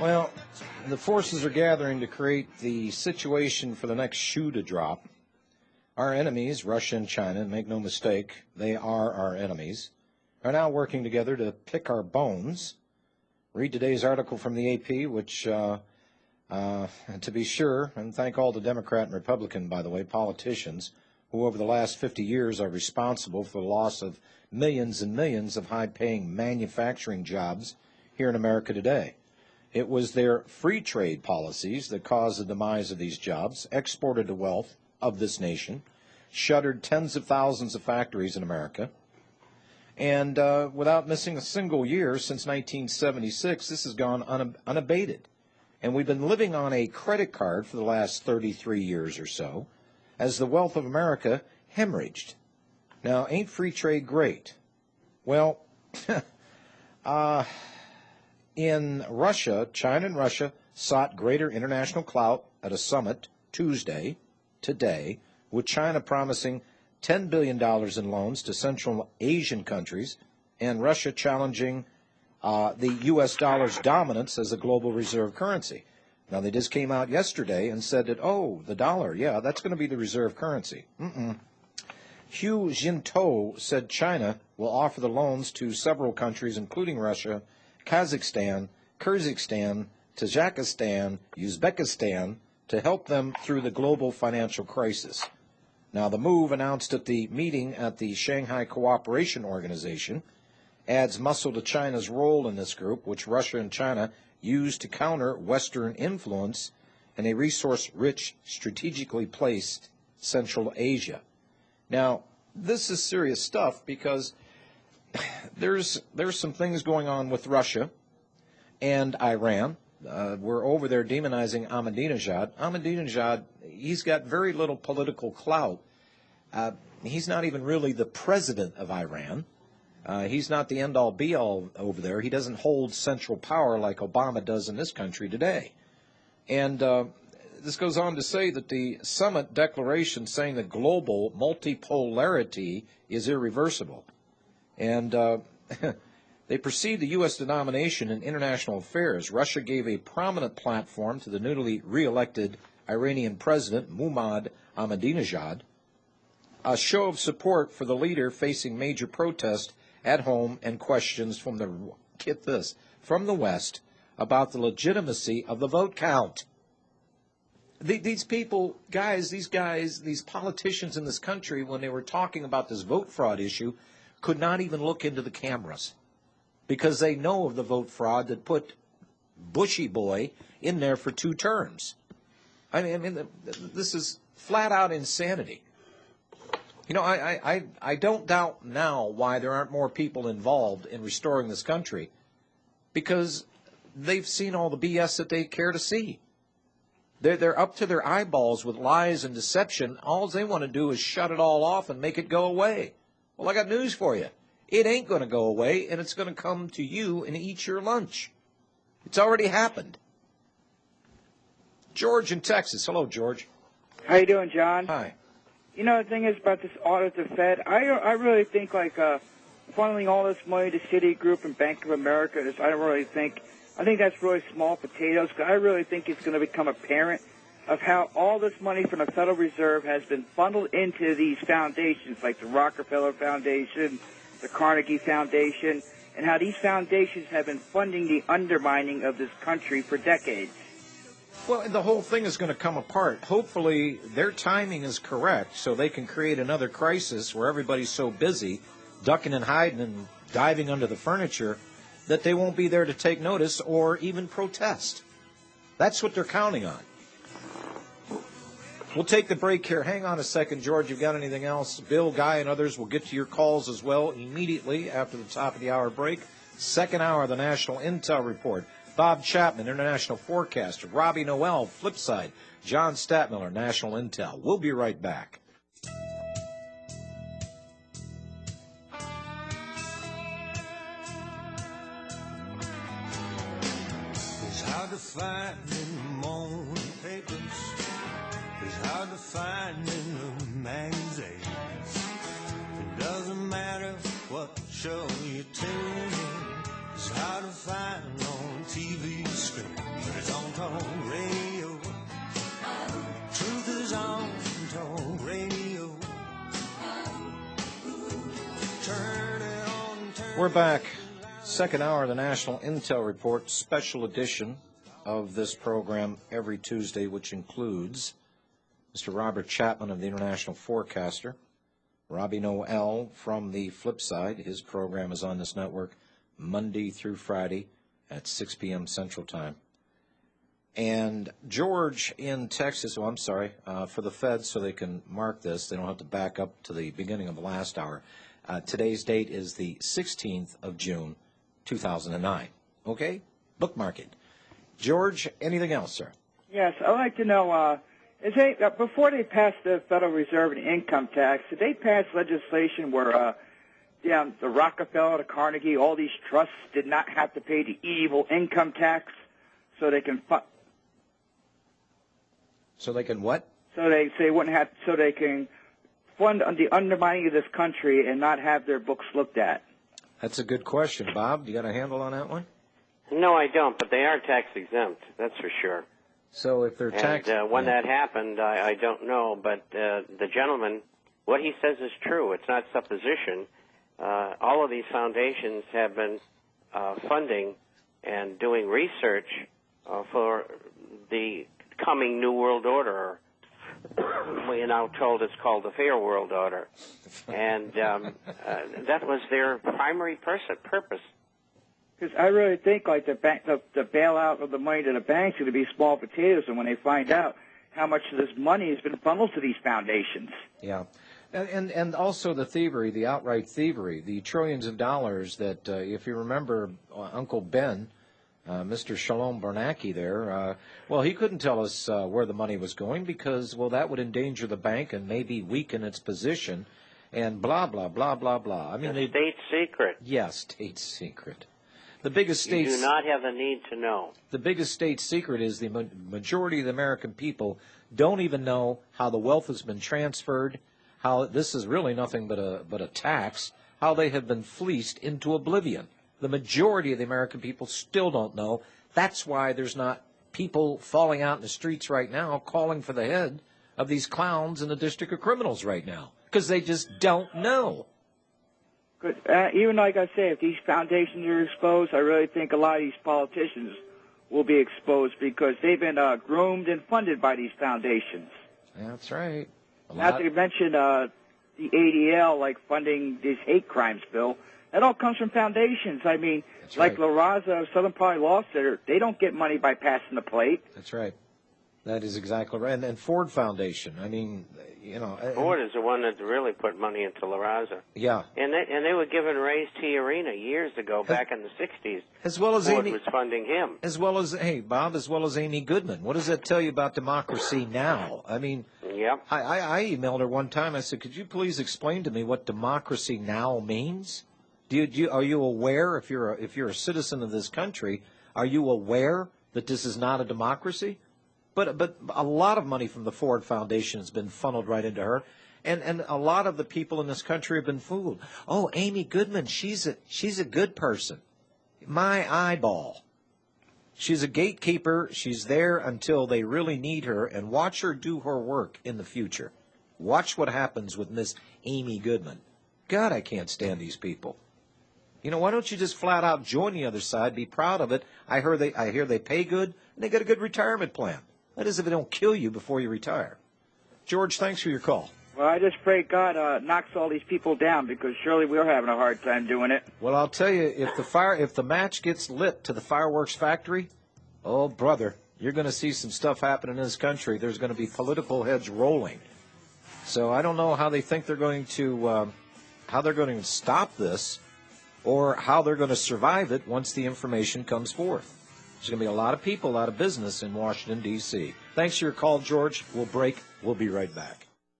Well, the forces are gathering to create the situation for the next shoe to drop. Our enemies, Russia and China, and make no mistake, they are our enemies, are now working together to pick our bones. Read today's article from the AP, which, to be sure, and thank all the Democrat and Republican, by the way, politicians, who over the last 50 years are responsible for the loss of millions and millions of high-paying manufacturing jobs here in America today. It was their free trade policies that caused the demise of these jobs, exported the wealth of this nation, shuttered tens of thousands of factories in America, and without missing a single year since 1976, this has gone unabated. And we've been living on a credit card for the last 33 years or so, as the wealth of America hemorrhaged. Now, ain't free trade great? Well, in Russia, China and Russia sought greater international clout at a summit Tuesday, today, with China promising $10 billion in loans to Central Asian countries and Russia challenging the U.S. dollar's dominance as a global reserve currency. Now, they just came out yesterday and said that, oh, the dollar, yeah, that's going to be the reserve currency. Hu Jintao said China will offer the loans to several countries, including Russia, Kazakhstan, Kyrgyzstan, Tajikistan, Uzbekistan, to help them through the global financial crisis. Now, the move, announced at the meeting at the Shanghai Cooperation Organization, adds muscle to China's role in this group, which Russia and China use to counter Western influence in a resource-rich, strategically placed Central Asia. Now, this is serious stuff because there's some things going on with Russia and Iran. We're over there demonizing Ahmadinejad. Ahmadinejad, he's got very little political clout. He's not even really the president of Iran. He's not the end-all, be-all over there. He doesn't hold central power like Obama does in this country today. And this goes on to say that the summit declaration saying that global multipolarity is irreversible. And they perceive the U.S. denomination in international affairs. Russia gave a prominent platform to the newly re-elected Iranian president, Muhammad Ahmadinejad, a show of support for the leader facing major protest at home and questions from from the West about the legitimacy of the vote count. These people, these politicians in this country, when they were talking about this vote fraud issue, could not even look into the cameras because they know of the vote fraud that put Bushy Boy in there for 2 terms. I mean, this is flat-out insanity. You know, I don't doubt now why there aren't more people involved in restoring this country, because they've seen all the BS that they care to see. They're up to their eyeballs with lies and deception. All they want to do is shut it all off and make it go away. Well, I got news for you. It ain't going to go away, and it's going to come to you and eat your lunch. It's already happened. George in Texas. Hello, George. How you doing, John? Hi. You know, the thing is about this audit of the Fed, I really think, like, funneling all this money to Citigroup and Bank of America is, I think that's really small potatoes. I really think it's going to become apparent of how all this money from the Federal Reserve has been funneled into these foundations, like the Rockefeller Foundation, the Carnegie Foundation, and how these foundations have been funding the undermining of this country for decades. Well, the whole thing is going to come apart. Hopefully, their timing is correct so they can create another crisis where everybody's so busy ducking and hiding and diving under the furniture that they won't be there to take notice or even protest. That's what they're counting on. We'll take the break here. Hang on a second, George. You've got anything else? Bill, Guy, and others will get to your calls as well immediately after the top of the hour break. Second hour of the National Intel Report. Bob Chapman, International Forecaster. Robbie Noel, Flipside. John Statmiller, National Intel. We'll be right back. It's hard to find in the morning papers. It's hard to find in the magazines. It doesn't matter what show you tune in. It's hard to find on TV screens. talk radio. Truth is on talk radio. Turn it on, turn We're back. Second hour of the National Intel Report, special edition of this program every Tuesday, which includes Mr. Robert Chapman of the International Forecaster, Robbie Noel from the flip side. His program is on this network Monday through Friday at 6 p.m. Central Time. And George in Texas, for the Feds, so they can mark this, they don't have to back up to the beginning of the last hour. Today's date is the 16th of June, 2009. Okay? Bookmark it. George, anything else, sir? Yes, I'd like to know, before they passed the Federal Reserve and income tax, did they pass legislation where the Rockefeller, the Carnegie, all these trusts did not have to pay the evil income tax so they can So they can what? So they can fund the undermining of this country and not have their books looked at? That's a good question. Bob, you got a handle on that one? No, I don't, but they are tax exempt, that's for sure. So if they're tax... when that happened, I don't know, but the gentleman, what he says is true. It's not supposition. All of these foundations have been funding and doing research for the coming New World Order. We are now told it's called the Fair World Order. And that was their primary purpose. Because I really think like the bailout of the money to the banks are going to be small potatoes, and when they find out how much of this money has been funneled to these foundations. Yeah. And also the thievery, the outright thievery, the trillions of dollars that, if you remember, Uncle Ben, Mr. Shalom Bernanke there, he couldn't tell us where the money was going because, that would endanger the bank and maybe weaken its position and blah, blah, blah, blah, blah. I mean, state secret. Yes, state secret. The biggest state... You do not have the need to know. The biggest state secret is the majority of the American people don't even know how the wealth has been transferred, how this is really nothing but a tax, how they have been fleeced into oblivion. The majority of the American people still don't know. That's why there's not people falling out in the streets right now calling for the head of these clowns in the District of Criminals right now, because they just don't know. Good. Even like I say, if these foundations are exposed, I really think a lot of these politicians will be exposed because they've been groomed and funded by these foundations. That's right. Not to mention the ADL, like funding this hate crimes bill. That all comes from foundations. I mean, That's like right. La Raza, Southern Poly Law Center, they don't get money by passing the plate. That's right. That is exactly right. And Ford Foundation, I mean, Ford is the one that really put money into La Raza. Yeah. And they were giving Ray's T Arena years ago, back in the 60s. As well as Ford Amy, was funding him. As well as, Bob, as well as Amy Goodman. What does that tell you about democracy now? I mean, Yep. I emailed her one time. I said, could you please explain to me what democracy now means? Are you aware, if you're a citizen of this country, are you aware that this is not a democracy? But a lot of money from the Ford Foundation has been funneled right into her, and a lot of the people in this country have been fooled. Oh, Amy Goodman, she's a good person. My eyeball. She's a gatekeeper. She's there until they really need her, and watch her do her work in the future. Watch what happens with Miss Amy Goodman. God, I can't stand these people. Why don't you just flat out join the other side, be proud of it? I hear they pay good, and they got a good retirement plan. That is if they don't kill you before you retire. George, thanks for your call. Well, I just pray God knocks all these people down because surely we're having a hard time doing it. Well, I'll tell you, if the match gets lit to the fireworks factory, oh, brother, you're going to see some stuff happen in this country. There's going to be political heads rolling. So I don't know how they think they're going to stop this or how they're going to survive it once the information comes forth. There's going to be a lot of people out of business in Washington, D.C. Thanks for your call, George. We'll break. We'll be right back.